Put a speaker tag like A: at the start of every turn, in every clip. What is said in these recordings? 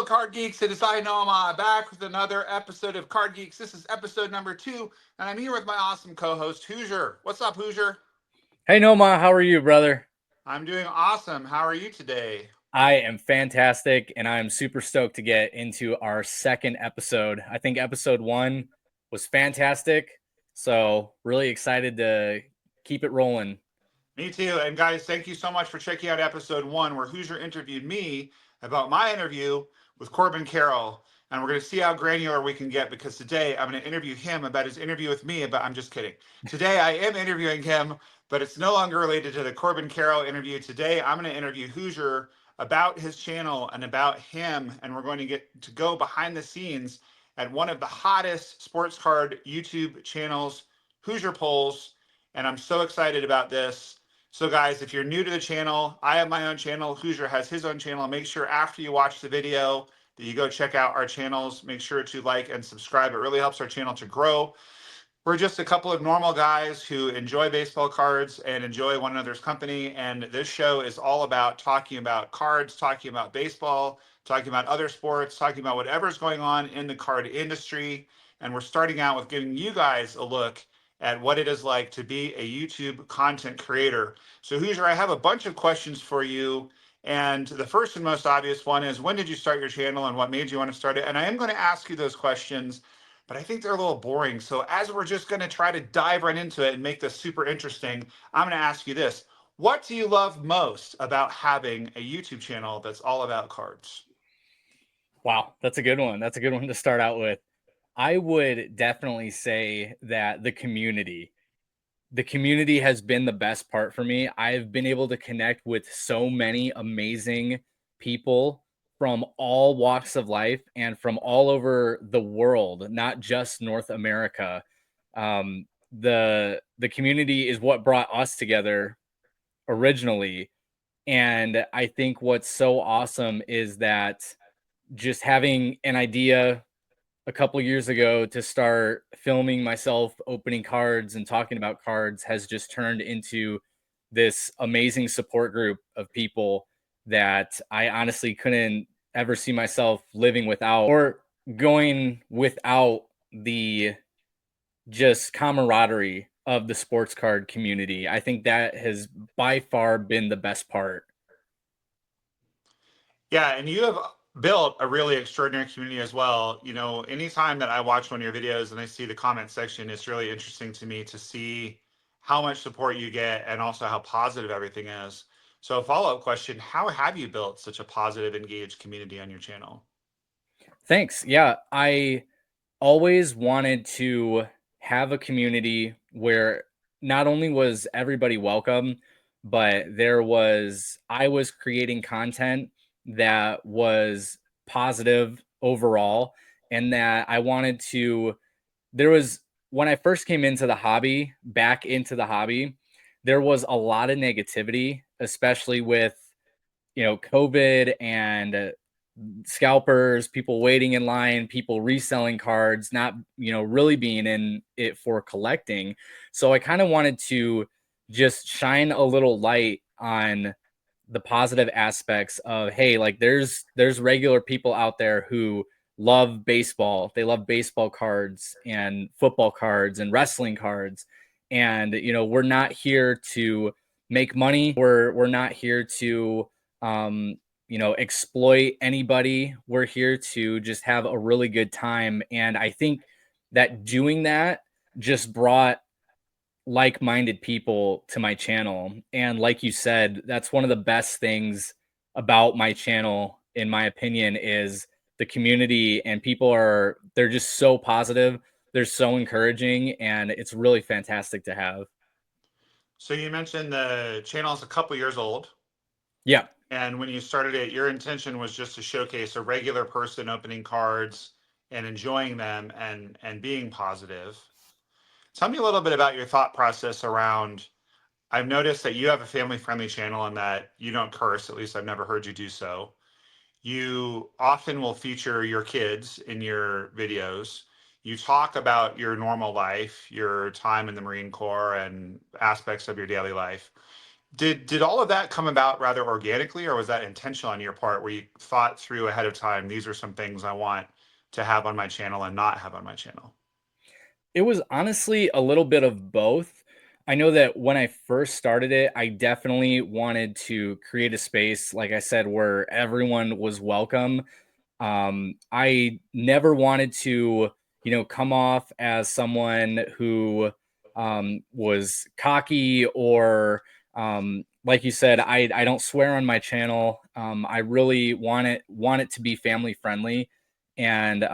A: Card Geeks. It is I, Nomah, back with another episode of Card Geeks. This is episode number 2, and I'm here with my awesome co-host, Hoosier. What's up, Hoosier?
B: Hey Nomah, how are you, brother?
A: I'm doing awesome. How are you today?
B: I am fantastic, and I am super stoked to get into our second episode. I think episode 1 was fantastic, so really excited to keep it rolling.
A: Me too. And guys, thank you so much for checking out episode 1, where Hoosier interviewed me about my interview with Corbin Carroll. And we're going to see how granular we can get, because today I'm going to interview him about his interview with me. But I'm just kidding. Today I am interviewing him, but it's no longer related to the Corbin Carroll interview. Today I'm going to interview Hoosier about his channel and about him. And we're going to get to go behind the scenes at one of the hottest sports card YouTube channels, Hoosierpulls. And I'm so excited about this. So guys, if you're new to the channel, I have my own channel. Hoosier has his own channel. Make sure after you watch the video that you go check out our channels. Make sure to like and subscribe. It really helps our channel to grow. We're just a couple of normal guys who enjoy baseball cards and enjoy one another's company. And this show is all about talking about cards, talking about baseball, talking about other sports, talking about whatever's going on in the card industry. And we're starting out with giving you guys a look at what it is like to be a YouTube content creator. So Hoosier, I have a bunch of questions for you. And the first and most obvious one is, when did you start your channel and what made you want to start it? And I am going to ask you those questions, but I think they're a little boring. So as we're just going to try to dive right into it and make this super interesting, I'm going to ask you this. What do you love most about having a YouTube channel that's all about cards?
B: Wow, that's a good one. That's a good one to start out with. I would definitely say that the community has been the best part for me. I've been able to connect with so many amazing people from all walks of life and from all over the world, not just North America. The community is what brought us together originally, and I think what's so awesome is that just having an idea a couple years ago to start filming myself opening cards and talking about cards has just turned into this amazing support group of people that I honestly couldn't ever see myself living without, or going without the just camaraderie of the sports card community. I think that has by far been the best part.
A: Yeah, and you have built a really extraordinary community as well. You know, anytime that I watch one of your videos and I see the comment section, it's really interesting to me to see how much support you get and also how positive everything is. So, a follow-up question, how have you built such a positive, engaged community on your channel?
B: Thanks. Yeah, I always wanted to have a community where not only was everybody welcome, but I was creating content that was positive overall, and that I wanted to, there was, when I first came into the hobby, back into the hobby, there was a lot of negativity, especially with, COVID and scalpers, people waiting in line, people reselling cards, not, really being in it for collecting. So I kind of wanted to just shine a little light on the positive aspects of, hey, like there's regular people out there who love baseball. They love baseball cards and football cards and wrestling cards. And, we're not here to make money. We're not here to exploit anybody. We're here to just have a really good time. And I think that doing that just brought like-minded people to my channel. And like you said, that's one of the best things about my channel, in my opinion, is the community, and they're just so positive. They're so encouraging, and it's really fantastic to have.
A: So, you mentioned the channel is a couple years old.
B: Yeah.
A: And when you started it, your intention was just to showcase a regular person opening cards and enjoying them and being positive. Tell me a little bit about your thought process around. I've noticed that you have a family friendly channel and that you don't curse, at least I've never heard you do so. You often will feature your kids in your videos. You talk about your normal life, your time in the Marine Corps, and aspects of your daily life. Did all of that come about rather organically, or was that intentional on your part, where you thought through ahead of time, these are some things I want to have on my channel and not have on my channel?
B: It was honestly a little bit of both. I know that when I first started it, I definitely wanted to create a space, like I said, where everyone was welcome. I never wanted to, come off as someone who was cocky or, like you said, I don't swear on my channel. I really want it to be family friendly, and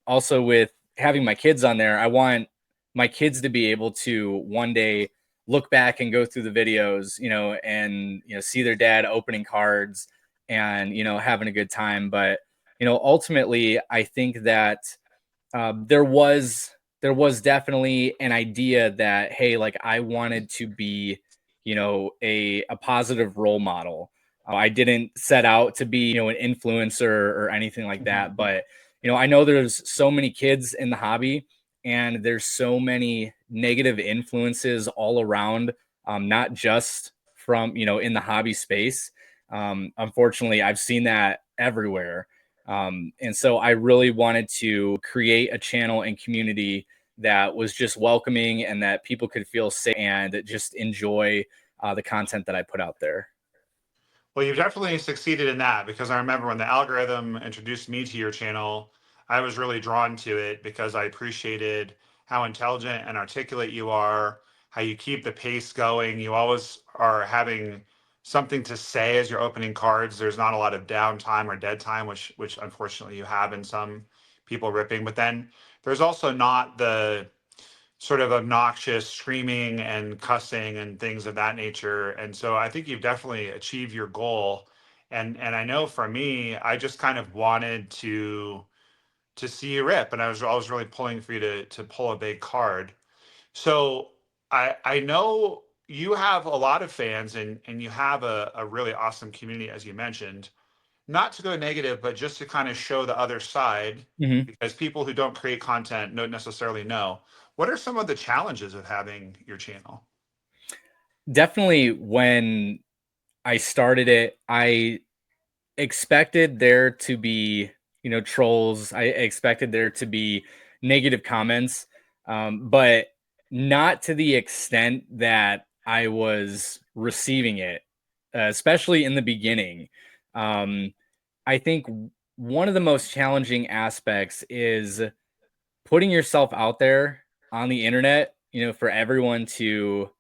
B: also with having my kids on there, I want my kids to be able to one day look back and go through the videos, and see their dad opening cards and having a good time. But ultimately, I think that there was definitely an idea that, hey, like I wanted to be, a positive role model. I didn't set out to be, an influencer or anything like
A: Mhm.
B: that, but I know there's so many kids in the hobby, and there's so many negative influences all around, not just from in the hobby space. Unfortunately, I've seen that everywhere. And so I really wanted to create a channel and community that was just welcoming and that people could feel safe and just enjoy the content that I put out there.
A: Well, you've definitely succeeded in that, because I remember when the algorithm introduced me to your channel, I was really drawn to it because I appreciated how intelligent and articulate you are, how you keep the pace going. You always are having something to say as you're opening cards. There's not a lot of downtime or dead time, which unfortunately you have in some people ripping. But then there's also not the sort of obnoxious screaming and cussing and things of that nature. And so I think you've definitely achieved your goal. And I know for me, I just kind of wanted to see you rip, and I was really pulling for you to pull a big card. So I know you have a lot of fans, and you have a really awesome community, as you mentioned. Not to go negative, but just to kind of show the other side,
B: Mhm.
A: because people who don't create content don't necessarily know. What are some of the challenges of having your channel?
B: Definitely when I started it, I expected there to be, trolls. I expected there to be negative comments, but not to the extent that I was receiving it, especially in the beginning. Um, I think one of the most challenging aspects is putting yourself out there on the internet, for everyone to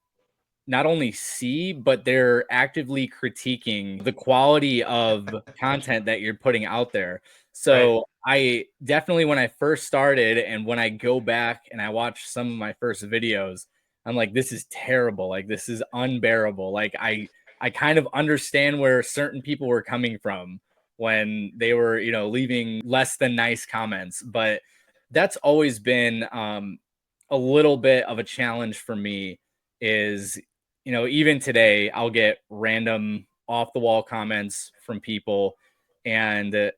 B: not only see, but they're actively critiquing the quality of content that you're putting out there.
A: Right.
B: So I definitely, when I first started and when I go back and I watch some of my first videos, I'm like, this is terrible. Like, this is unbearable. Like, I kind of understand where certain people were coming from when they were, leaving less than nice comments. But that's always been a little bit of a challenge for me is, even today, I'll get random off the wall comments from people. And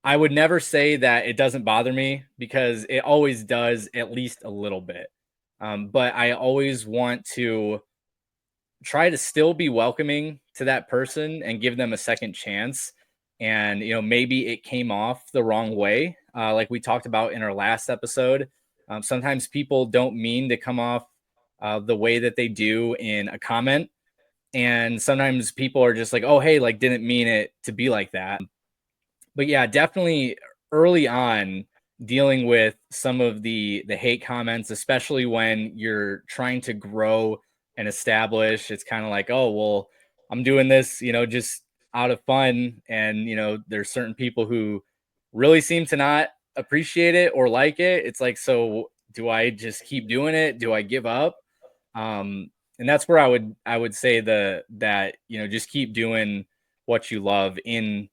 B: I would never say that it doesn't bother me because it always does, at least a little bit. But I always want to try to still be welcoming to that person and give them a second chance. And, maybe it came off the wrong way, like we talked about in our last episode. Sometimes people don't mean to come off the way that they do in a comment, and sometimes people are just like, oh, hey, like didn't mean it to be like that. But yeah, definitely early on, dealing with some of the hate comments, especially when you're trying to grow and establish, it's kind of like, oh, well, I'm doing this, just out of fun. And there's certain people who really seem to not appreciate it or like it. It's like, so do I just keep doing it? Do I give up? And that's where I would say that just keep doing what you love in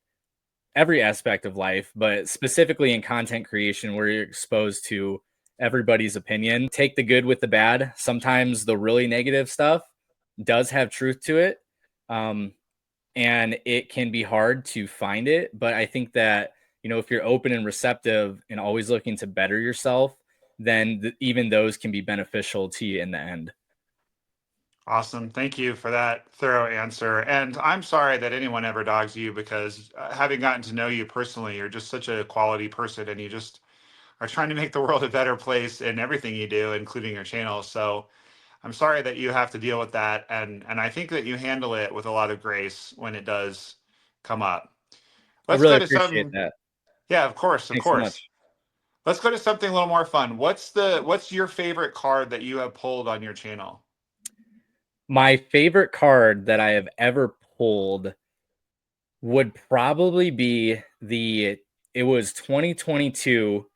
B: every aspect of life, but specifically in content creation where you're exposed to everybody's opinion. Take the good with the bad. Sometimes the really negative stuff does have truth to it. Um, and it can be hard to find it. But I think that, if you're open and receptive and always looking to better yourself, then even those can be beneficial to you in the end.
A: Awesome. Thank you for that thorough answer. And I'm sorry that anyone ever dogs you because having gotten to know you personally, you're just such a quality person and you just are trying to make the world a better place in everything you do, including your channel. So I'm sorry that you have to deal with that. And I think that you handle it with a lot of grace when it does come up.
B: I
A: Let's
B: really
A: go to
B: appreciate
A: some,
B: that.
A: yeah, of course, of
B: Thanks so
A: course.
B: much.
A: Let's go to something a little more fun. What's your favorite card that you have pulled on your channel?
B: My favorite card that I have ever pulled would probably be it was 2022.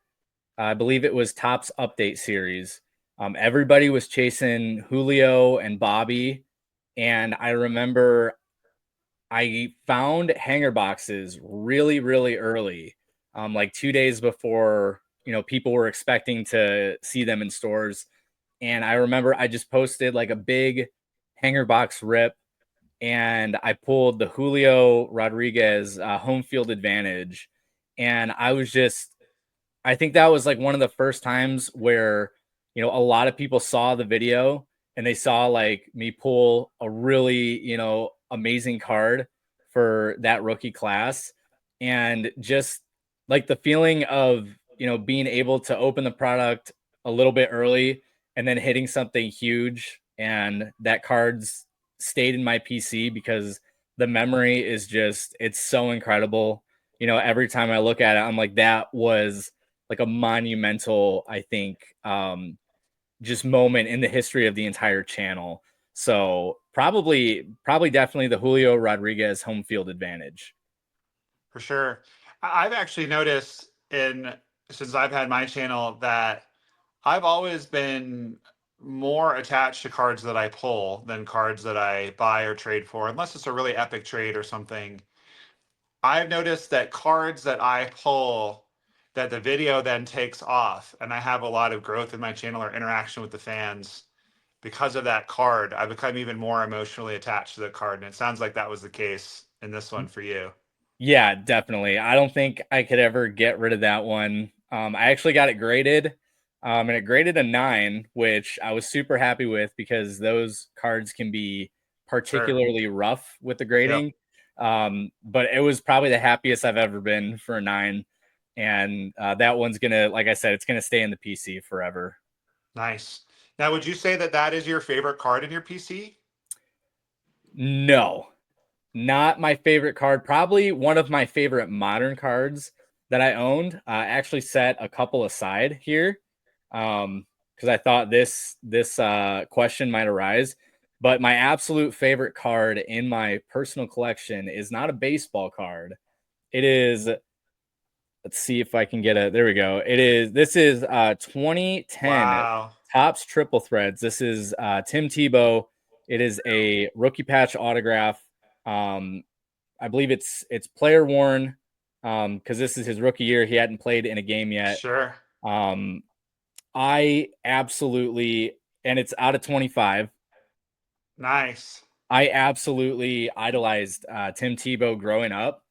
B: I believe it was Topps Update Series. Everybody was chasing Julio and Bobby, and I remember I found hanger boxes really, really early, like 2 days before people were expecting to see them in stores. And I remember I just posted like a big hanger box rip, and I pulled the Julio Rodriguez home field advantage, and I think that was like one of the first times where, a lot of people saw the video and they saw like me pull a really, amazing card for that rookie class. And just like the feeling of, being able to open the product a little bit early and then hitting something huge, and that card's stayed in my PC because the memory is just, it's so incredible. Every time I look at it, I'm like, that was like a monumental, I think, just moment in the history of the entire channel. So probably definitely the Julio Rodriguez home field advantage.
A: For sure. I've actually noticed in since I've had my channel that I've always been more attached to cards that I pull than cards that I buy or trade for, unless it's a really epic trade or something. I've noticed that cards that I pull that the video then takes off, and I have a lot of growth in my channel or interaction with the fans because of that card. I've become even more emotionally attached to the card, and it sounds like that was the case in this one for you.
B: Yeah, definitely. I don't think I could ever get rid of that one. I actually got it graded, and it graded a 9, which I was super happy with because those cards can be
A: Sure.
B: particularly rough with the
A: Yep.
B: grading. But it was probably the happiest I've ever been for a 9. And that one's gonna, like I said, it's gonna stay in the PC forever.
A: Nice. Now, would you say that that is your favorite card in your PC?
B: No, not my favorite card. Probably one of my favorite modern cards that I owned. I actually set a couple aside here because I thought this question might arise. But my absolute favorite card in my personal collection is not a baseball card. It is. Let's see if I can get it. There we go. This is 2010
A: Wow.
B: Topps Triple Threads. This is Tim Tebow. It is a rookie patch autograph. Um, I believe it's player worn because this is his rookie year. He hadn't played in a game yet.
A: Sure.
B: Um, I absolutely, and it's out of 25.
A: Nice.
B: I absolutely idolized Tim Tebow growing up,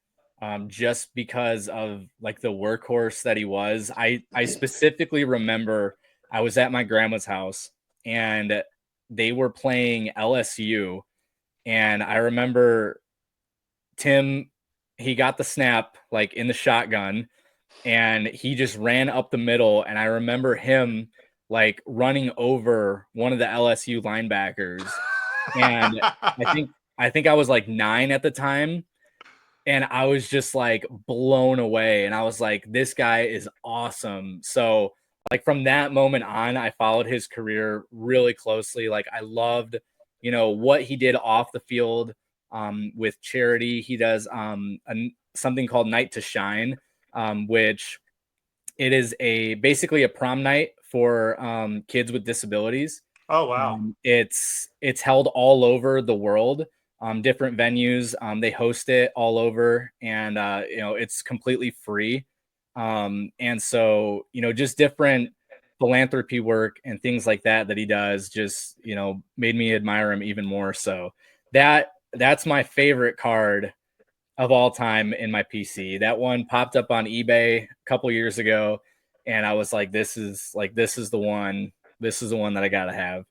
B: just because of like the workhorse that he was. I specifically remember I was at my grandma's house and they were playing LSU, and I remember Tim, he got the snap like in the shotgun and he just ran up the middle. And I remember him like running over one of the LSU linebackers. And I think I think I was like 9 at the time, and I was just like blown away. And I was like, this guy is awesome. So like from that moment on, I followed his career really closely. Like I loved, what he did off the field, with charity. He does something called Night to Shine, which it is a basically a prom night for kids with disabilities.
A: Oh, wow.
B: It's held all over the world, different venues. They host it all over, and it's completely free. And so just different philanthropy work and things like that he does just made me admire him even more. So that's my favorite card of all time in my PC. That one popped up on eBay a couple years ago, and I was like, this is the one. This is the one that I gotta have.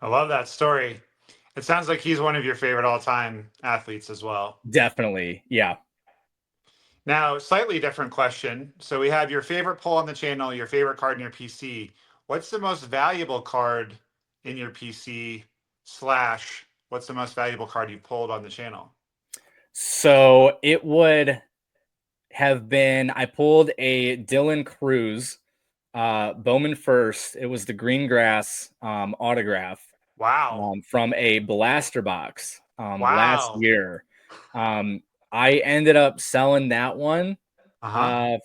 A: I love that story. It sounds like he's one of your favorite all-time athletes as well.
B: Definitely. Yeah.
A: Now, slightly different question. So we have your favorite pull on the channel, your favorite card in your PC. What's the most valuable card in your PC slash what's the most valuable card you've pulled on the channel?
B: So it would have been, I pulled a Dylan Cruz Bowman first. It was the green grass autograph
A: Wow.
B: from a blaster box last
A: Wow.
B: year. I ended up selling that one
A: Uh-huh.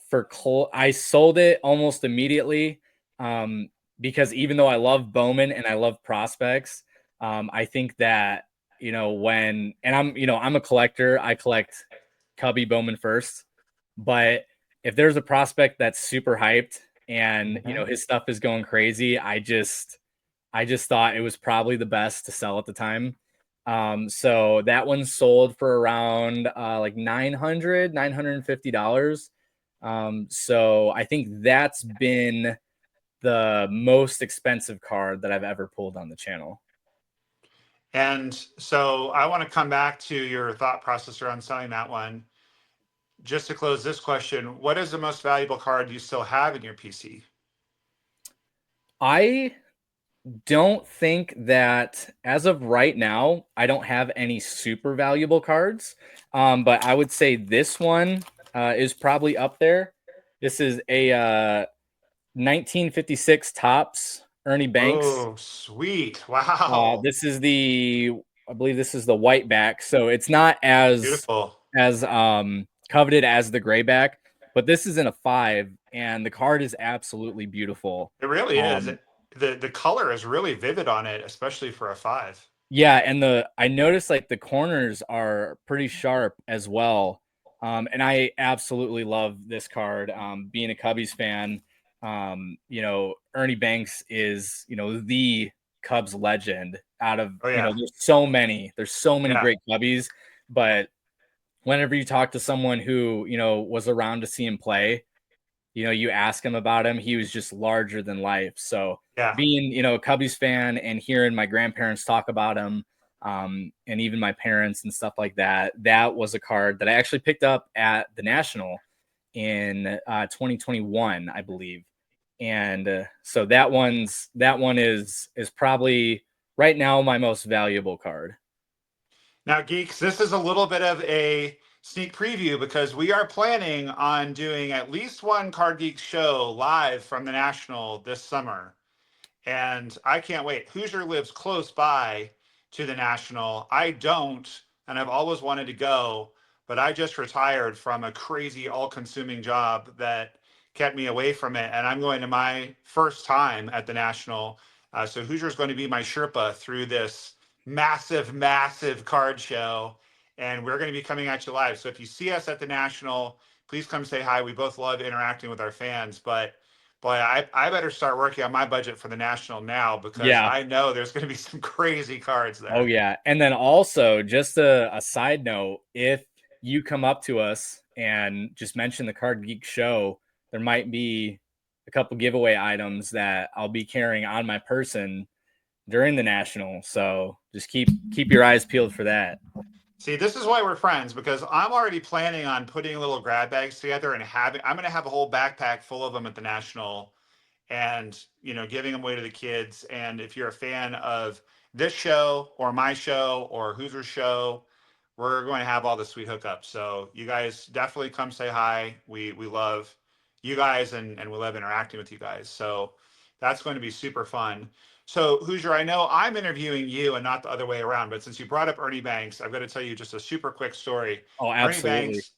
B: I sold it almost immediately um, because even though I love Bowman and I love prospects, I think that I'm a collector. I collect Cubby Bowman first, but if there's a prospect that's super hyped and
A: Mhm.
B: his stuff is going crazy, I just thought it was probably the best to sell at the time. So that one sold for around like $950. So I think that's been the most expensive card that I've ever pulled on the channel.
A: And so I want to come back to your thought process around selling that one. Just to close this question, what is the most valuable card you still have in your PC?
B: I don't think that as of right now, I don't have any super valuable cards. But I would say this one is probably up there. This is a 1956 Topps Ernie Banks.
A: Oh, sweet. Wow.
B: I believe this is the white back. So it's not
A: Beautiful.
B: as coveted as the gray back, but this is in a 5 and the card is absolutely beautiful.
A: It really is.
B: Um,
A: The color is really vivid on it, especially for a five.
B: Yeah, and I noticed like the corners are pretty sharp as well. And I absolutely love this card. Being a Cubbies fan, Ernie Banks is, the Cubs legend out of,
A: Oh yeah.
B: there's so many
A: Yeah.
B: great Cubbies, but whenever you talk to someone who, was around to see him play, you ask him about him, he was just larger than life. So
A: Yeah.
B: being, a Cubbies fan and hearing my grandparents talk about him, and even my parents and stuff like that, that was a card that I actually picked up at the National in 2021, I believe. And so that one is probably right now my most valuable card.
A: Now, geeks, this is a little bit of a sneak preview because we are planning on doing at least one Card Geeks show live from the National this summer. And I can't wait. Hoosier lives close by to the National. I don't, and I've always wanted to go, but I just retired from a crazy, all consuming job that kept me away from it. And I'm going to my first time at the National. So Hoosier is going to be my Sherpa through this massive, massive card show. And we're going to be coming at you live. So if you see us at the National, please come say hi. We both love interacting with our fans, but boy, I better start working on my budget for the National now because
B: Yeah.
A: I know there's going to be some crazy cards
B: Oh
A: there.
B: yeah. And then also just a side note, if you come up to us and just mention the Card Geek Show, there might be a couple giveaway items that I'll be carrying on my person during the National. So just keep your eyes peeled for that.
A: See, this is why we're friends because I'm already planning on putting little grab bags together and I'm going to have a whole backpack full of them at the National and, giving them away to the kids. And if you're a fan of this show or my show or Hoosier show, we're going to have all the sweet hookups. So you guys definitely come say hi. We love you guys and we love interacting with you guys. So that's going to be super fun. So Hoosier, I know I'm interviewing you and not the other way around, but since you brought up Ernie Banks, I've got to tell you just a super quick story.
B: Oh,
A: Ernie
B: absolutely.
A: Banks,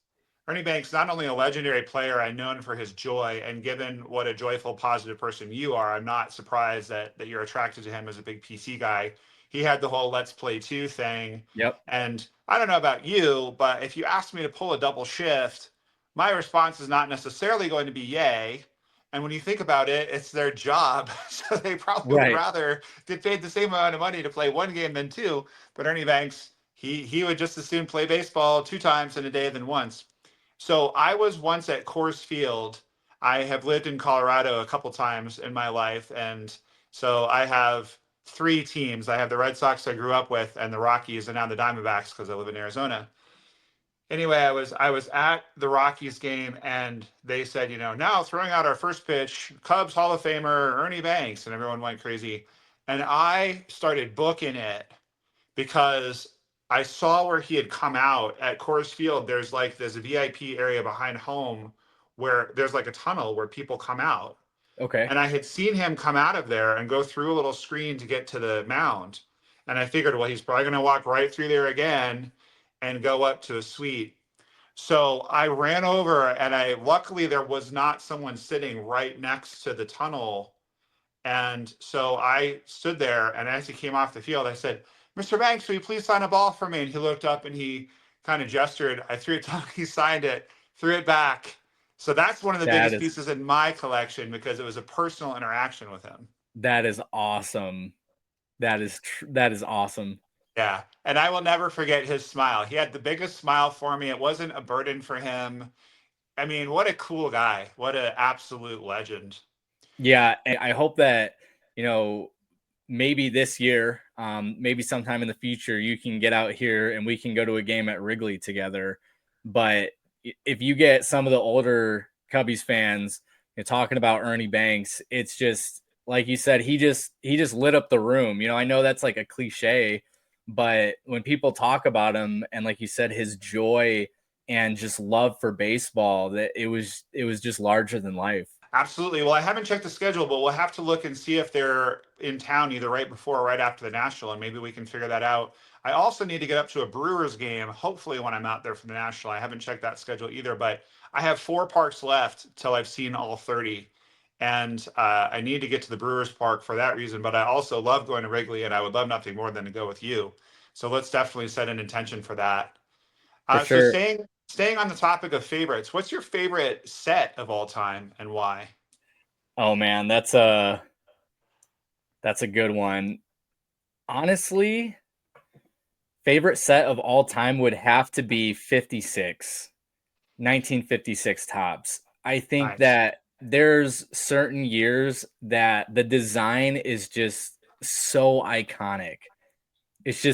A: Ernie Banks, not only a legendary player, I known for his joy, and given what a joyful, positive person you are, I'm not surprised that you're attracted to him as a big PC guy. He had the whole "Let's Play 2" thing,
B: Yep.
A: and I don't know about you, but if you ask me to pull a double shift, my response is not necessarily going to be yay. And when you think about it, it's their job. So they probably would
B: Right.
A: rather get paid the same amount of money to play one game than two. But Ernie Banks, he would just as soon play baseball 2 times in a day than once. So I was once at Coors Field. I have lived in Colorado a couple times in my life, and so I have three teams. I have the Red Sox I grew up with, and the Rockies, and now the Diamondbacks because I live in Arizona. Anyway, I was at the Rockies game, and they said, now throwing out our first pitch, Cubs Hall of Famer Ernie Banks, and everyone went crazy. And I started booking it because I saw where he had come out at Coors Field. There's a VIP area behind home where there's like a tunnel where people come out.
B: Okay.
A: And I had seen him come out of there and go through a little screen to get to the mound. And I figured, well, he's probably going to walk right through there again and go up to a suite. So I ran over, and luckily there was not someone sitting right next to the tunnel. And so I stood there, and as he came off the field, I said, "Mr. Banks, will you please sign a ball for me?" And he looked up and he kind of gestured. I threw it down, he signed it, threw it back. So that's one of the biggest pieces in my collection because it was a personal interaction with him.
B: That is awesome. That is awesome.
A: Yeah. And I will never forget his smile. He had the biggest smile for me. It wasn't a burden for him. I mean, what a cool guy. What an absolute legend.
B: Yeah. And I hope that, maybe this year, maybe sometime in the future, you can get out here and we can go to a game at Wrigley together. But if you get some of the older Cubbies fans talking about Ernie Banks, it's just like you said, he just lit up the room. I know that's like a cliche, but when people talk about him and like you said, his joy and just love for baseball, that it was just larger than life.
A: Absolutely. Well, I haven't checked the schedule, but we'll have to look and see if they're in town either right before or right after the National, and maybe we can figure that out. I also need to get up to a Brewers game, hopefully when I'm out there for the National. I haven't checked that schedule either, but I have 4 parks left till I've seen all 30. And I need to get to the Brewers Park for that reason, but I also love going to Wrigley, and I would love nothing more than to go with you. So let's definitely set an intention for that.
B: For
A: So
B: sure.
A: staying on the topic of favorites, what's your favorite set of all time and why?
B: Oh man, that's a good one. Honestly, favorite set of all time would have to be 1956 Topps. I think
A: Nice.
B: that there's certain years that the design is just so iconic. It's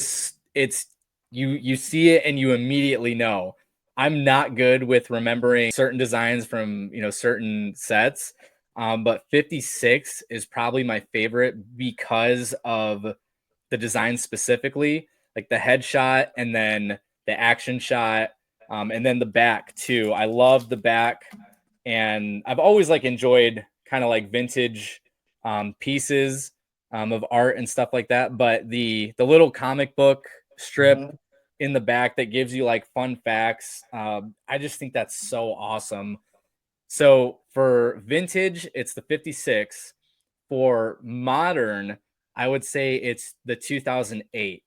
B: you see it and you immediately know. I'm not good with remembering certain designs from certain sets, but 56 is probably my favorite because of the design specifically, like the headshot and then the action shot, and then the back too. I love the back, and I've always enjoyed kind of like vintage pieces of art and stuff like that. But the little comic book strip in the back that gives you fun facts, I just think that's so awesome. So for vintage, it's the 56. For modern, I would say it's the 2008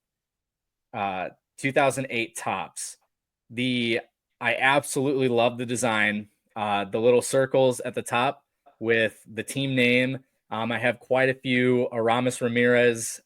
B: Topps. I absolutely love the design. The little circles at the top with the team name. I have quite a few Aramis Ramirez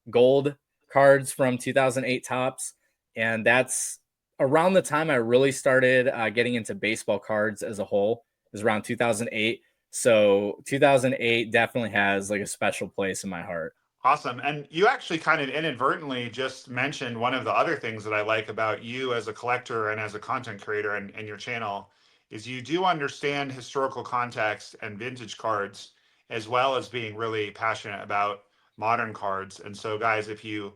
B: gold cards from 2008 Topps, and that's around the time I really started getting into baseball cards as a whole. Is around 2008. So 2008 definitely has a special place in my heart.
A: Awesome. And you actually kind of inadvertently just mentioned one of the other things that I like about you as a collector and as a content creator and your channel is you do understand historical context and vintage cards as well as being really passionate about modern cards. And so guys, if you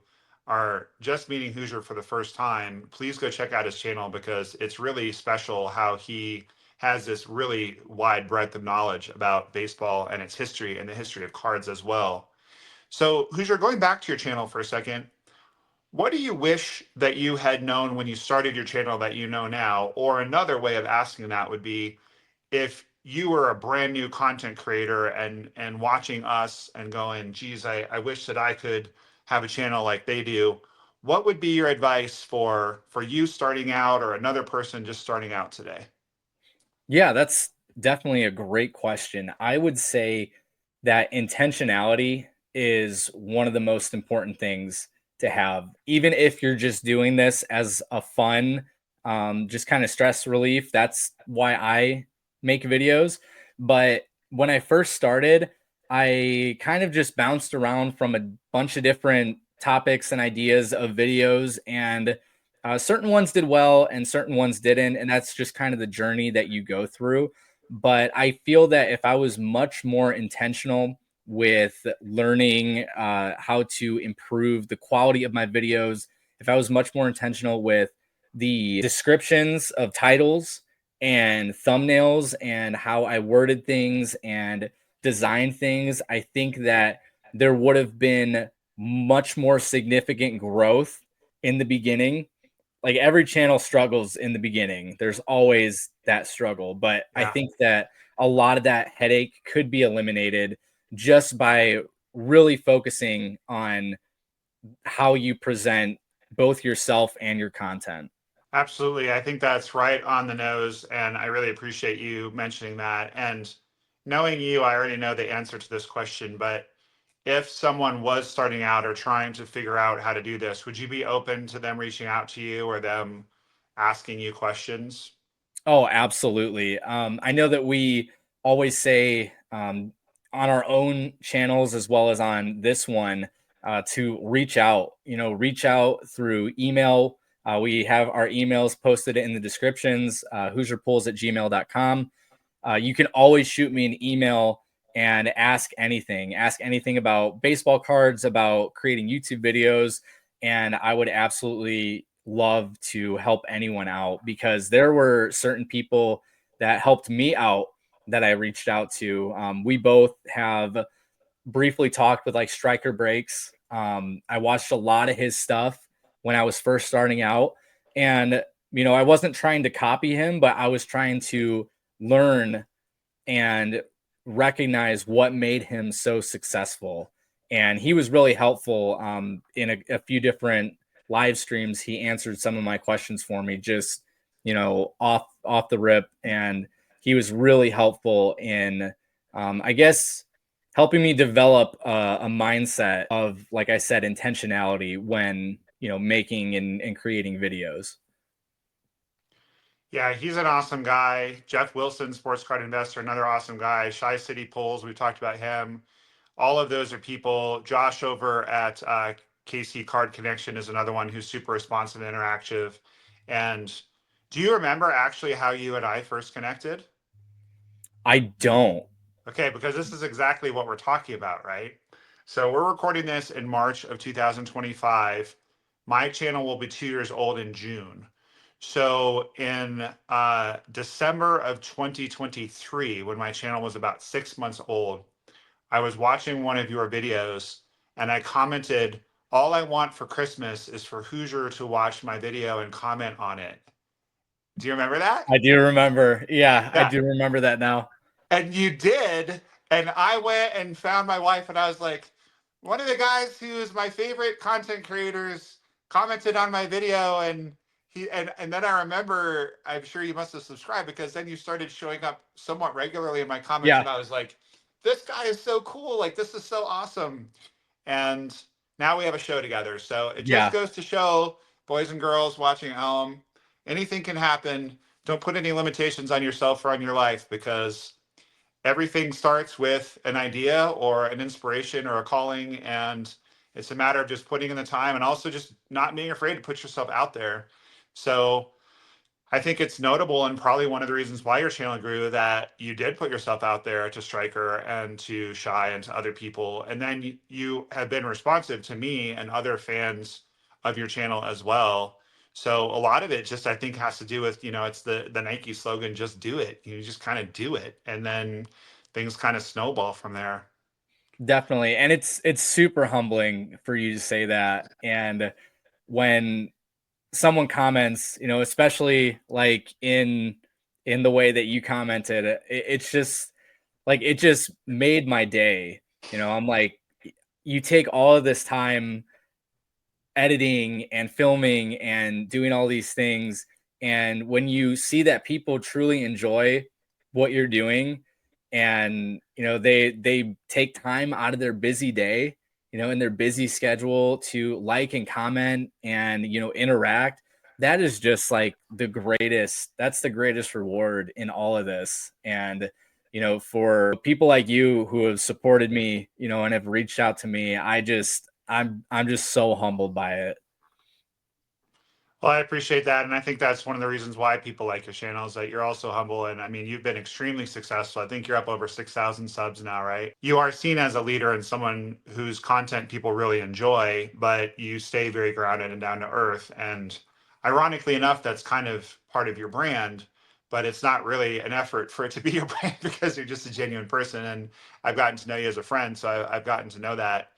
A: are just meeting Hoosier for the first time, please go check out his channel because it's really special how he has this really wide breadth of knowledge about baseball and its history and the history of cards as well. So, Hoosier, going back to your channel for a second, what do you wish that you had known when you started your channel that you know now? Or another way of asking that would be if you were a brand new content creator and watching us and going, geez, I wish that I could have a channel like they do. What would be your advice for you starting out or another person just starting out today?
B: Yeah, that's definitely a great question. I would say that intentionality is one of the most important things to have, even if you're just doing this as a fun, just kind of stress relief. That's why I make videos. But when I first started, I kind of just bounced around from a bunch of different topics and ideas of videos, and certain ones did well and certain ones didn't. And that's just kind of the journey that you go through. But I feel that if I was much more intentional with learning how to improve the quality of my videos, if I was much more intentional with the descriptions of titles and thumbnails and how I worded things and design things, I think that there would have been much more significant growth in the beginning. Like every channel struggles in the beginning. There's always that struggle, but I
A: Yeah.
B: think that a lot of that headache could be eliminated just by really focusing on how you present both yourself and your content.
A: Absolutely. I think that's right on the nose. And I really appreciate you mentioning that. And knowing you, I already know the answer to this question. But if someone was starting out or trying to figure out how to do this, would you be open to them reaching out to you or them asking you questions?
B: Oh, absolutely. I know that we always say on our own channels as well as on this one to reach out, reach out through email. We have our emails posted in the descriptions, hoosierpulls@gmail.com. You can always shoot me an email and ask anything about baseball cards, about creating YouTube videos, and I would absolutely love to help anyone out because there were certain people that helped me out that I reached out to. We both have briefly talked with like Striker Breaks. I watched a lot of his stuff when I was first starting out, and I wasn't trying to copy him, but I was trying to learn and recognize what made him so successful. And he was really helpful in a few different live streams. He answered some of my questions for me, just off the rip, and he was really helpful in, I guess, helping me develop a mindset of, like I said, intentionality when making and creating videos.
A: Yeah, he's an awesome guy. Jeff Wilson, sports card investor, another awesome guy. Shy City Pulls, we've talked about him. All of those are people. Josh over at KC Card Connection is another one who's super responsive and interactive. And do you remember actually how you and I first connected?
B: I don't.
A: Okay, because this is exactly what we're talking about, right? So we're recording this in March of 2025. My channel will be 2 years old in June. So in December of 2023, when my channel was about 6 months old, I was watching one of your videos and I commented, all I want for Christmas is for Hoosier to watch my video and comment on it. Do you remember that?
B: I do remember. Yeah, I
A: Yeah.
B: do remember that now.
A: And you did. And I went and found my wife and I was like, one of the guys who is my favorite content creators commented on my video and and then I remember, I'm sure you must have subscribed because then you started showing up somewhat regularly in my comments
B: Yeah,
A: and I was like, this guy is so cool. Like this is so awesome. And now we have a show together. So it just
B: yeah,
A: goes to show, boys and girls watching at home, anything can happen. Don't put any limitations on yourself or on your life because everything starts with an idea or an inspiration or a calling. And it's a matter of just putting in the time and also just not being afraid to put yourself out there. So I think it's notable and probably one of the reasons why your channel grew that you did put yourself out there to Striker and to Shy and to other people. And then you have been responsive to me and other fans of your channel as well. So a lot of it just I think has to do with, it's the Nike slogan, just do it. You just kind of do it. And then things kind of snowball from there.
B: definitely. And it's super humbling for you to say that. And when someone comments, especially like in the way that you commented, it's just like it just made my day. I'm like, you take all of this time editing and filming and doing all these things, and when you see that people truly enjoy what you're doing, and they take time out of their busy day, in their busy schedule to like and comment and interact, that is just like the greatest, that's the greatest reward in all of this. And for people like you who have supported me, and have reached out to me, I'm just so humbled by it.
A: Well, I appreciate that. And I think that's one of the reasons why people like your channel is that you're also humble. And I mean, you've been extremely successful. I think you're up over 6,000 subs now, right? You are seen as a leader and someone whose content people really enjoy, but you stay very grounded and down to earth. And ironically enough, that's kind of part of your brand, but it's not really an effort for it to be your brand because you're just a genuine person. And I've gotten to know you as a friend. So I've gotten to know that.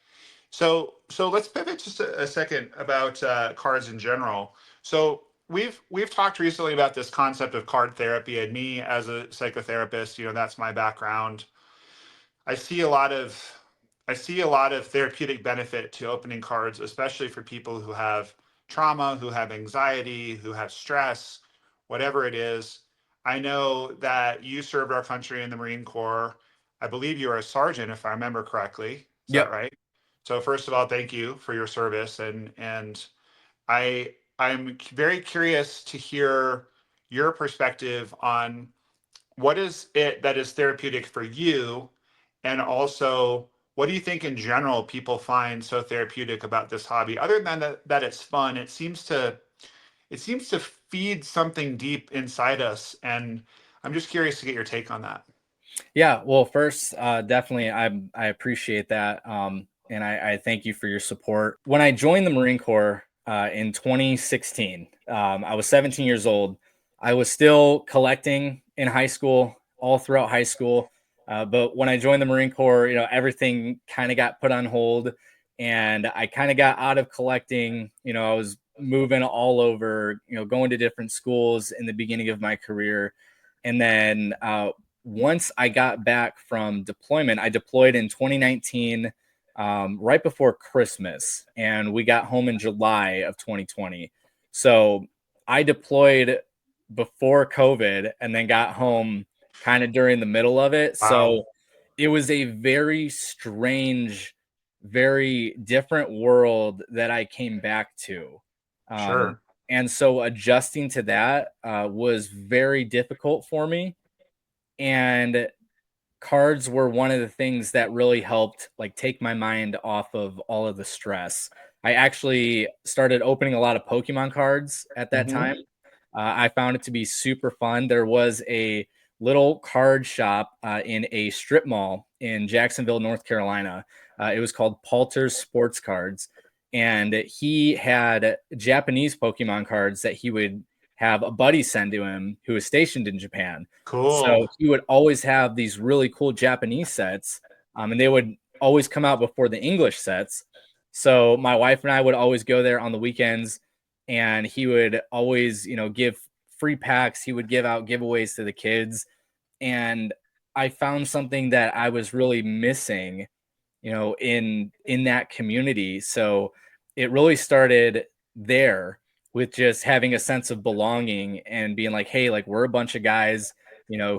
A: So let's pivot just a second about cards in general. So we've talked recently about this concept of card therapy, and me as a psychotherapist, that's my background. I see a lot of I see a lot of therapeutic benefit to opening cards, especially for people who have trauma, who have anxiety, who have stress, whatever it is. I know that you served our country in the Marine Corps. I believe you are a sergeant, if I remember correctly. Is that
B: Yep.
A: right? So first of all, thank you for your service, and I'm very curious to hear your perspective on what is it that is therapeutic for you, and also what do you think in general people find so therapeutic about this hobby? Other than that it's fun, it seems to feed something deep inside us, and I'm just curious to get your take on that.
B: Yeah, well, first, definitely, I appreciate that, and I thank you for your support. When I joined the Marine Corps in 2016, I was 17 years old. I was still collecting in high school, all throughout high school. But when I joined the Marine Corps, everything kind of got put on hold, and I kind of got out of collecting. I was moving all over, going to different schools in the beginning of my career, and then once I got back from deployment, I deployed in 2019, right before Christmas, and we got home in July of 2020. So I deployed before COVID and then got home kind of during the middle of it.
A: Wow.
B: So it was a very strange, very different world that I came back to. Um,
A: Sure.
B: and so adjusting to that was very difficult for me, and cards were one of the things that really helped like take my mind off of all of the stress. I actually started opening a lot of Pokemon cards at that
A: Hmm.
B: time. I found it to be super fun. There was a little card shop in a strip mall in Jacksonville, North Carolina. It was called Palter's Sports Cards, and he had Japanese Pokemon cards that he would have a buddy send to him who was stationed in Japan. So
A: Cool.
B: he would always have these really cool Japanese sets, and they would always come out before the English sets. So my wife and I would always go there on the weekends, and he would always, give free packs. He would give out giveaways to the kids, and I found something that I was really missing, in that community. So it really started there with just having a sense of belonging and being like, hey, like we're a bunch of guys,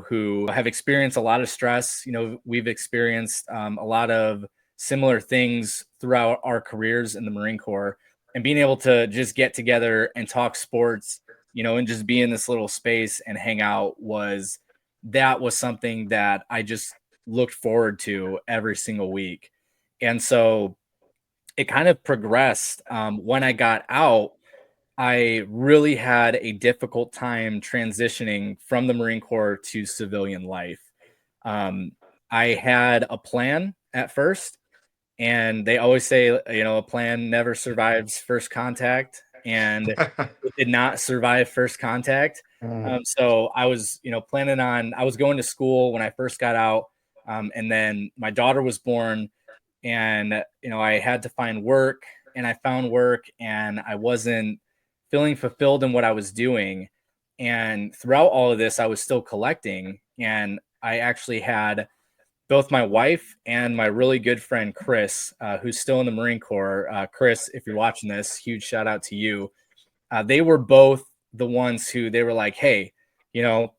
B: who have experienced a lot of stress. We've experienced a lot of similar things throughout our careers in the Marine Corps, and being able to just get together and talk sports, and just be in this little space and hang out was something that I just looked forward to every single week. And so it kind of progressed. When I got out, I really had a difficult time transitioning from the Marine Corps to civilian life. Um, I had a plan at first, and they always say, a plan never survives first contact, and it did not survive first contact.
A: Mm.
B: So I was, I was going to school when I first got out, and then my daughter was born, and I had to find work, and I found work, and I wasn't feeling fulfilled in what I was doing. And throughout all of this, I was still collecting, and I actually had both my wife and my really good friend Chris, who's still in the Marine Corps. Chris, if you're watching this, huge shout out to you. They were both the ones who they were like, hey, you know,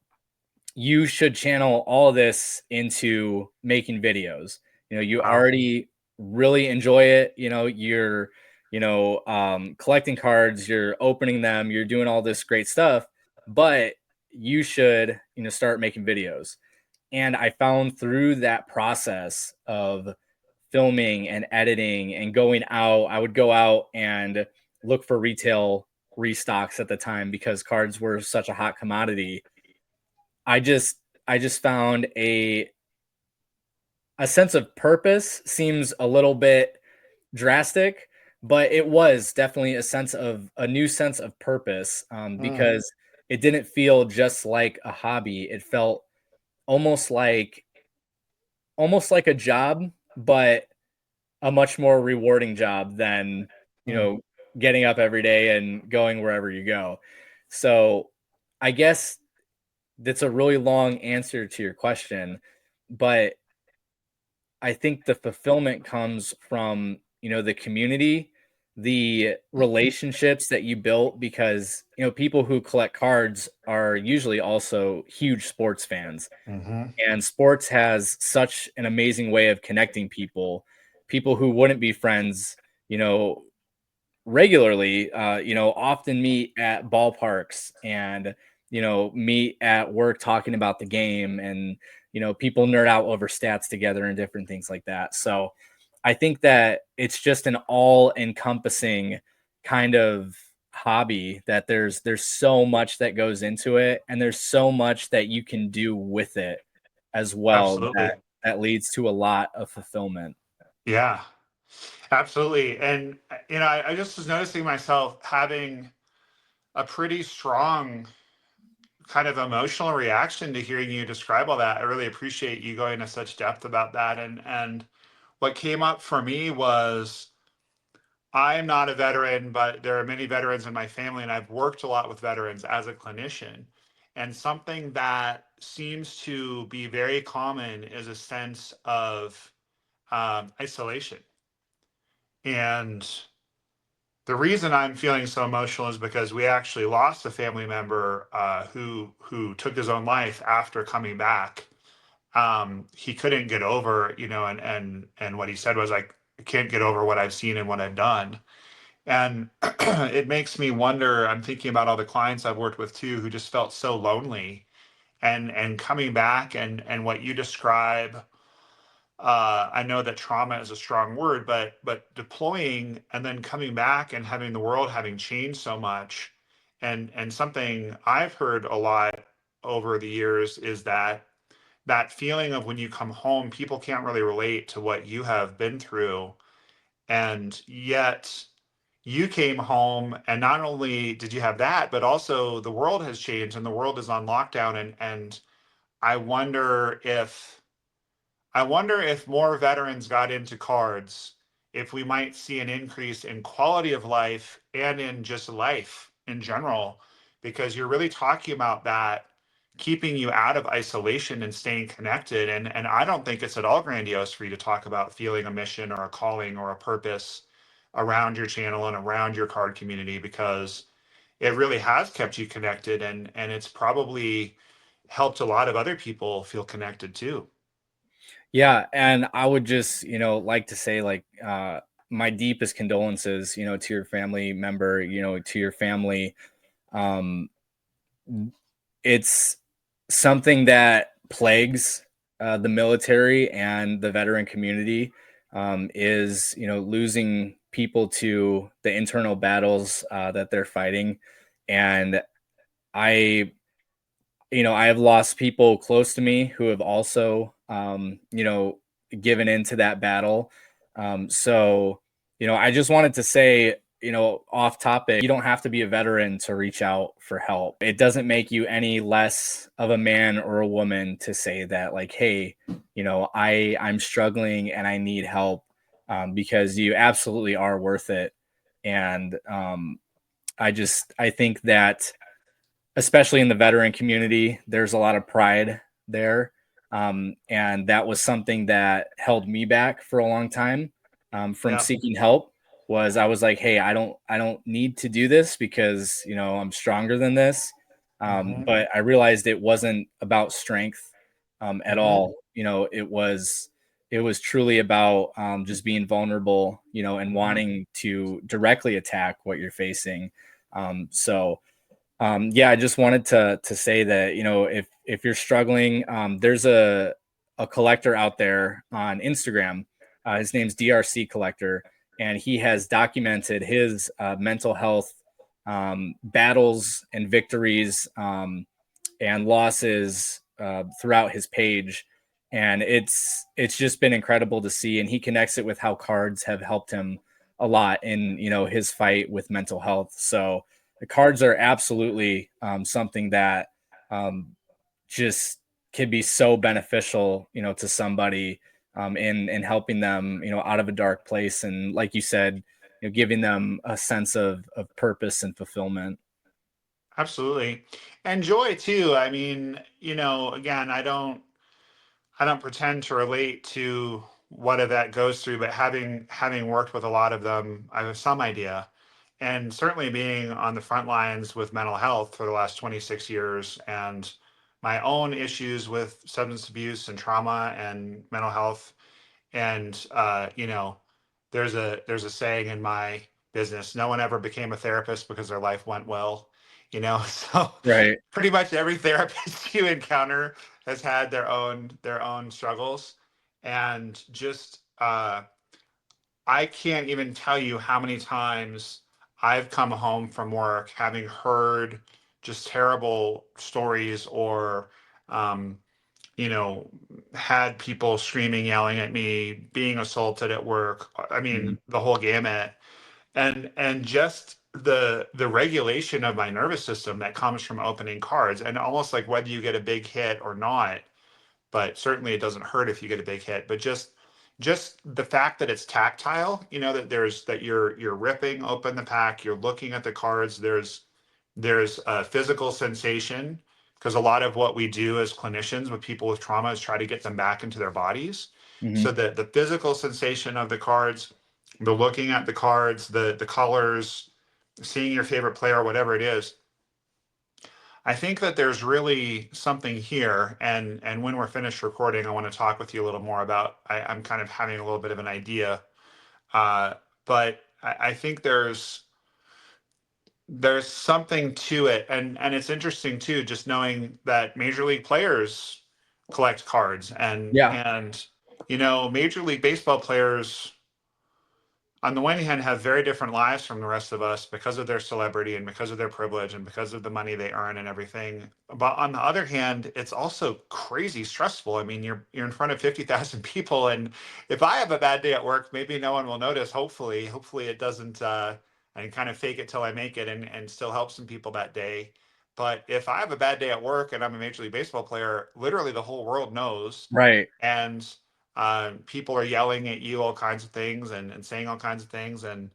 B: you should channel all of this into making videos. You
A: Wow.
B: already really enjoy it. You're, collecting cards, you're opening them, you're doing all this great stuff, but you should, start making videos. And I found through that process of filming and editing and going out, I would go out and look for retail restocks at the time because cards were such a hot commodity. I just I just found a sense of purpose. Seems a little bit drastic, but it was definitely a new sense of purpose,
A: Mm,
B: because it didn't feel just like a hobby. It felt almost like almost like a job, but a much more rewarding job than, you
A: mm,
B: know, getting up every day and going wherever you go. So I guess that's a really long answer to your question, but I think the fulfillment comes from, the community, the relationships that you built because, people who collect cards are usually also huge sports fans.
A: mhm.
B: And sports has such an amazing way of connecting people who wouldn't be friends, you know, regularly, often meet at ballparks and, meet at work talking about the game and, people nerd out over stats together and different things like that. So I think that it's just an all encompassing kind of hobby that there's so much that goes into it and there's so much that you can do with it as well
A: Absolutely.
B: that leads to a lot of fulfillment.
A: Yeah, absolutely. And I just was noticing myself having a pretty strong kind of emotional reaction to hearing you describe all that. I really appreciate you going to such depth about that. And what came up for me was I am not a veteran, but there are many veterans in my family, and I've worked a lot with veterans as a clinician. And something that seems to be very common is a sense of isolation. And the reason I'm feeling so emotional is because we actually lost a family member who took his own life after coming back. He couldn't get over, and what he said was like, I can't get over what I've seen and what I've done. And it makes me wonder. I'm thinking about all the clients I've worked with too, who just felt so lonely, and coming back and what you describe. I know that trauma is a strong word, but deploying and then coming back and having the world having changed so much, and something I've heard a lot over the years is that feeling of when you come home, people can't really relate to what you have been through, and yet you came home and not only did you have that, but also the world has changed and the world is on lockdown, and I wonder if I wonder if more veterans got into cards, if we might see an increase in quality of life and in just life in general, because you're really talking about that keeping you out of isolation and staying connected. And I don't think it's at all grandiose for you to talk about feeling a mission or a calling or a purpose around your channel and around your card community, because it really has kept you connected, and it's probably helped a lot of other people feel connected too.
B: Yeah, and I would just, like to say like my deepest condolences, to your family member, to your family. Um it's something that plagues the military and the veteran community, is, losing people to the internal battles that they're fighting. And I I have lost people close to me who have also, given into that battle. So, I just wanted to say, off topic, you don't have to be a veteran to reach out for help. It doesn't make you any less of a man or a woman to say that, like, hey, I'm struggling and I need help, because you absolutely are worth it. And I think that especially in the veteran community, there's a lot of pride there. And that was something that held me back for a long time, from
A: Yeah.
B: seeking help. Was I was like, hey, I don't need to do this because I'm stronger than this.
A: Hmm.
B: But I realized it wasn't about strength, at
A: Hmm.
B: all. It was truly about, just being vulnerable, and
A: Hmm.
B: wanting to directly attack what you're facing. So Yeah, I just wanted to say that, if you're struggling, there's a collector out there on Instagram. His name's DRC Collector, and he has documented his mental health battles and victories and losses throughout his page, and it's just been incredible to see. And he connects it with how cards have helped him a lot in his fight with mental health. So the cards are absolutely something that just can be so beneficial, to somebody in helping them, out of a dark place, and like you said, giving them a sense of purpose and fulfillment.
A: Absolutely. And joy too. I mean, again, I don't pretend to relate to what Yvette goes through, but having worked with a lot of them, I have some idea. And certainly being on the front lines with mental health for the last 26 years and my own issues with substance abuse and trauma and mental health. And there's a saying in my business: no one ever became a therapist because their life went well. So
B: Right.
A: pretty much every therapist you encounter has had their own struggles, and just I can't even tell you how many times I've come home from work having heard just terrible stories, or um, you know, had people screaming, yelling at me, being assaulted at work. I
B: Mhm.
A: mean, the whole gamut. And just the regulation of my nervous system that comes from opening cards, and almost like whether you get a big hit or not, but certainly it doesn't hurt if you get a big hit. But just the fact that it's tactile, that you're ripping open the pack, you're looking at the cards, there's a physical sensation, because a lot of what we do as clinicians with people with trauma is try to get them back into their bodies. So
B: Mhm.
A: the physical sensation of the cards, the looking at the cards, the colors, seeing your favorite player, whatever it is, I think that there's really something here. And when we're finished recording, I want to talk with you a little more about. I'm kind of having a little bit of an idea, uh, but I think there's something to it, and it's interesting too, just knowing that major league players collect cards,
B: Yeah.
A: and major league baseball players on the one hand have very different lives from the rest of us because of their celebrity and because of their privilege and because of the money they earn and everything. But on the other hand, it's also crazy stressful. I mean, you're in front of 50,000 people, and if I have a bad day at work, maybe no one will notice. Hopefully it doesn't. I can kind of fake it till I make it, and still help some people that day. But if I have a bad day at work and I'm a major league baseball player, literally the whole world knows,
B: Right.
A: and people are yelling at you all kinds of things, and saying all kinds of things. And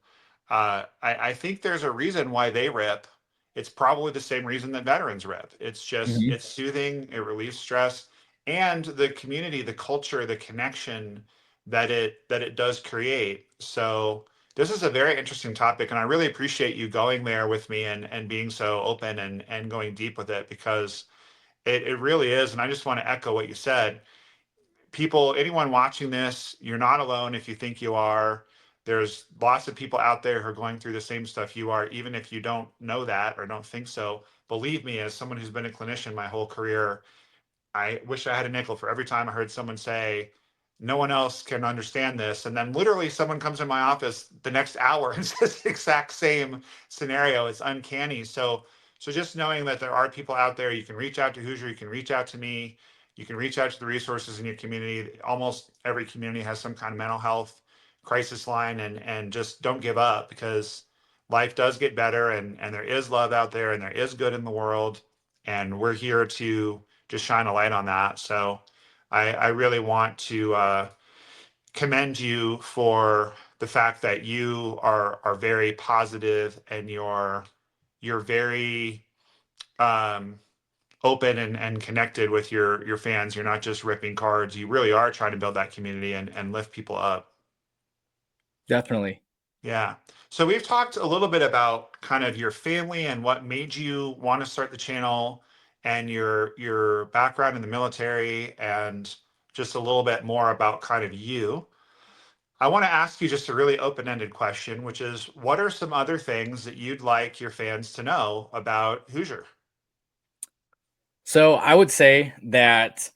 A: I think there's a reason why they rip. It's probably the same reason that veterans rip.
B: Mhm.
A: It's soothing, it relieves stress, and the community, the culture, the connection that it does create. So this is a very interesting topic, and I really appreciate you going there with me, and being so open, and going deep with it, because it really is. And I just want to echo what you said. People, anyone watching this, you're not alone if you think you are. There's lots of people out there who are going through the same stuff you are, even if you don't know that or don't think so. Believe me, as someone who's been a clinician my whole career, I wish I had a nickel for every time I heard someone say, no one else can understand this. And then literally someone comes in my office the next hour and says the exact same scenario. It's uncanny. So just knowing that there are people out there, you can reach out to Hoosier, you can reach out to me, you can reach out to the resources in your community. Almost every community has some kind of mental health crisis line, and just don't give up, because life does get better, and there is love out there, and there is good in the world. And we're here to just shine a light on that. So I really want to commend you for the fact that you are very positive, and you're very um, open, and connected with your fans. You're not just ripping cards. You really are trying to build that community, and lift people up.
B: Definitely.
A: Yeah. So we've talked a little bit about kind of your family and what made you want to start the channel, and your background in the military, and just a little bit more about kind of you. I want to ask you just a really open-ended question, which is, what are some other things that you'd like your fans to know about Hoosier?
B: So I would say that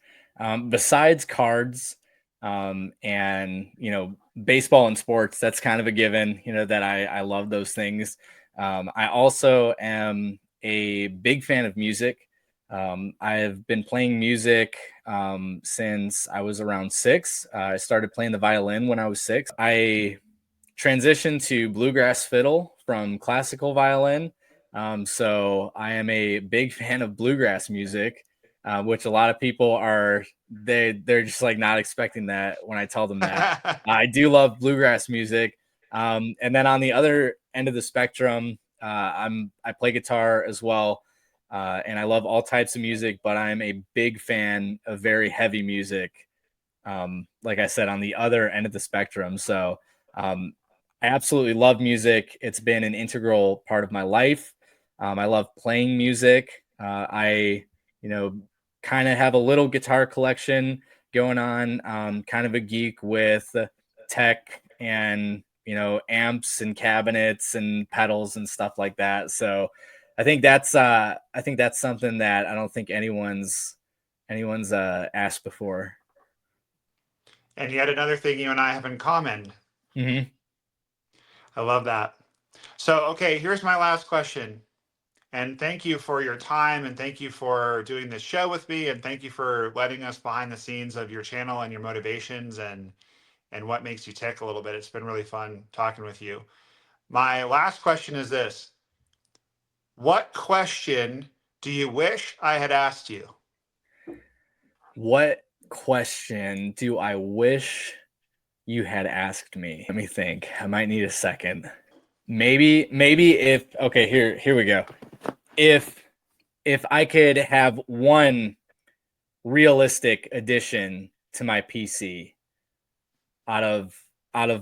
B: besides cards and baseball and sports, that's kind of a given. That I love those things. I also am a big fan of music. I've been playing music since I was around 6. I started playing the violin when I was 6. I transitioned to bluegrass fiddle from classical violin. So I am a big fan of bluegrass music, which a lot of people they're just like not expecting that when I tell them that. I do love bluegrass music. And then on the other end of the spectrum, I play guitar as well. And I love all types of music, but I'm a big fan of very heavy music. Like I said, on the other end of the spectrum. So um, I absolutely love music. It's been an integral part of my life. I love playing music. I, you know, kind of have a little guitar collection going on. Kind of a geek with tech and amps and cabinets and pedals and stuff like that. So I think that's something that I don't think anyone's asked before.
A: And yet another thing you and I have in common.
B: Hmm.
A: I love that. So, okay, here's my last question. And thank you for your time, and thank you for doing this show with me, and thank you for letting us behind the scenes of your channel and your motivations and what makes you tick a little bit. It's been really fun talking with you. My last question is this. What question do you wish I had asked you?
B: What question do I wish you had asked me? Let me think. I might need a second. Maybe if okay, here we go. If if I could have one realistic addition to my PC out of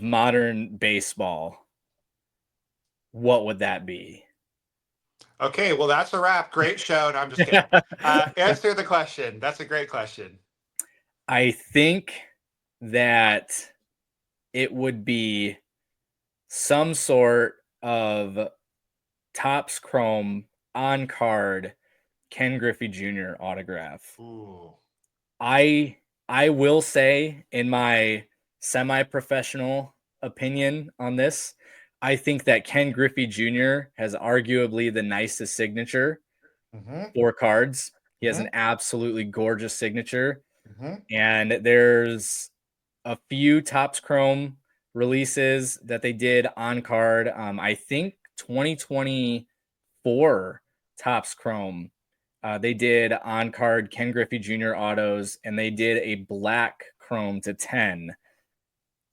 B: modern baseball, what would that be?
A: Okay, well, that's a wrap. Great show. No, I'm just kidding. Answer the question. That's a great question.
B: I think that it would be some sort of Topps Chrome on card Ken Griffey Jr. autograph.
A: Ooh.
B: I I will say, in my semi-professional opinion on this, I think that Ken Griffey Jr. has arguably the nicest signature
A: Mm-hmm.
B: for cards. He has an
A: Mm-hmm.
B: absolutely gorgeous signature,
A: Mm-hmm.
B: and there's a few Topps Chrome releases that they did on card. I think 2024 Topps Chrome. They did on card Ken Griffey Jr. autos, and they did a black Chrome to 10.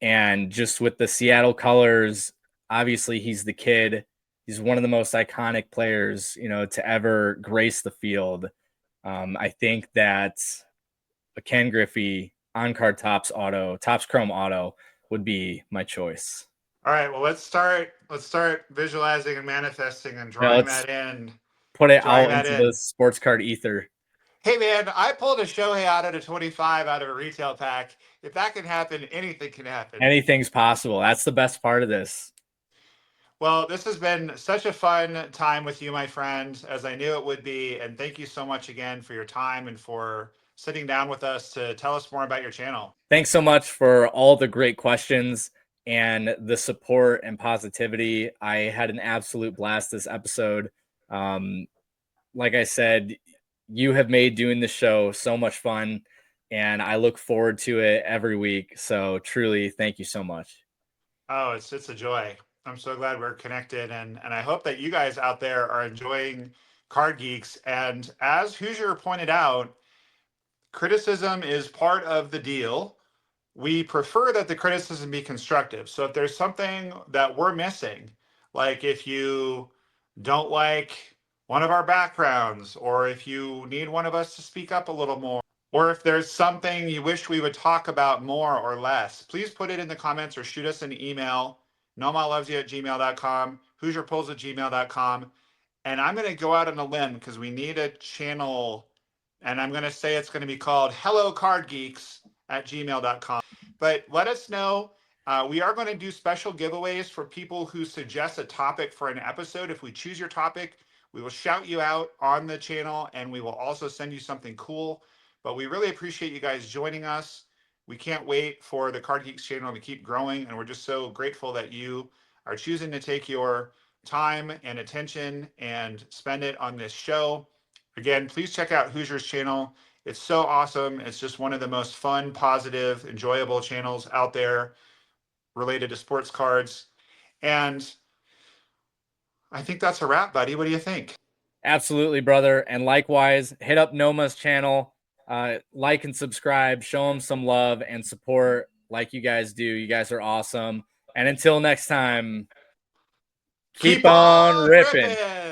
B: And just with the Seattle colors, obviously he's the kid. He's one of the most iconic players, to ever grace the field. I think that a Ken Griffey on card Topps Chrome auto would be my choice.
A: All right, well, let's start visualizing and manifesting and
B: Now
A: drawing
B: let's
A: that in.
B: put it
A: Drawing
B: out
A: that
B: into the
A: in.
B: sports card ether.
A: Hey man, I pulled a Shohei out of a 25 out of a retail pack. If that can happen, anything can happen.
B: Anything's possible. That's the best part of this.
A: Well, this has been such a fun time with you, my friend, as I knew it would be. And thank you so much again for your time and for sitting down with us to tell us more about your channel.
B: Thanks so much for all the great questions and the support and positivity. I had an absolute blast this episode. Um, like I said, you have made doing this show so much fun, and I look forward to it every week. So truly, thank you so much.
A: Oh, it's a joy. I'm so glad we're connected, and I hope that you guys out there are enjoying Card Geeks. And as Hoosier pointed out, criticism is part of the deal. We prefer that the criticism be constructive. So if there's something that we're missing, like if you don't like one of our backgrounds, or if you need one of us to speak up a little more, or if there's something you wish we would talk about more or less, please put it in the comments or shoot us an email, nomahlovesyah@gmail.com, hoosierpulls@gmail.com. And I'm going to go out on a limb because we need a channel, and I'm going to say it's going to be called hellocardgeeks@gmail.com. But let us know We are going to do special giveaways for people who suggest a topic for an episode. If we choose your topic, we will shout you out on the channel, and we will also send you something cool. But we really appreciate you guys joining us. We can't wait for the Card Geeks channel to keep growing, and we're just so grateful that you are choosing to take your time and attention and spend it on this show. Again, please check out Hoosier's channel. It's so awesome. It's just one of the most fun, positive, enjoyable channels out there related to sports cards. And I think that's a wrap, buddy. What do you think?
B: Absolutely, brother. And likewise, hit up Nomah's channel, like and subscribe, show him some love and support like you guys do. You guys are awesome. And until next time, keep on ripping.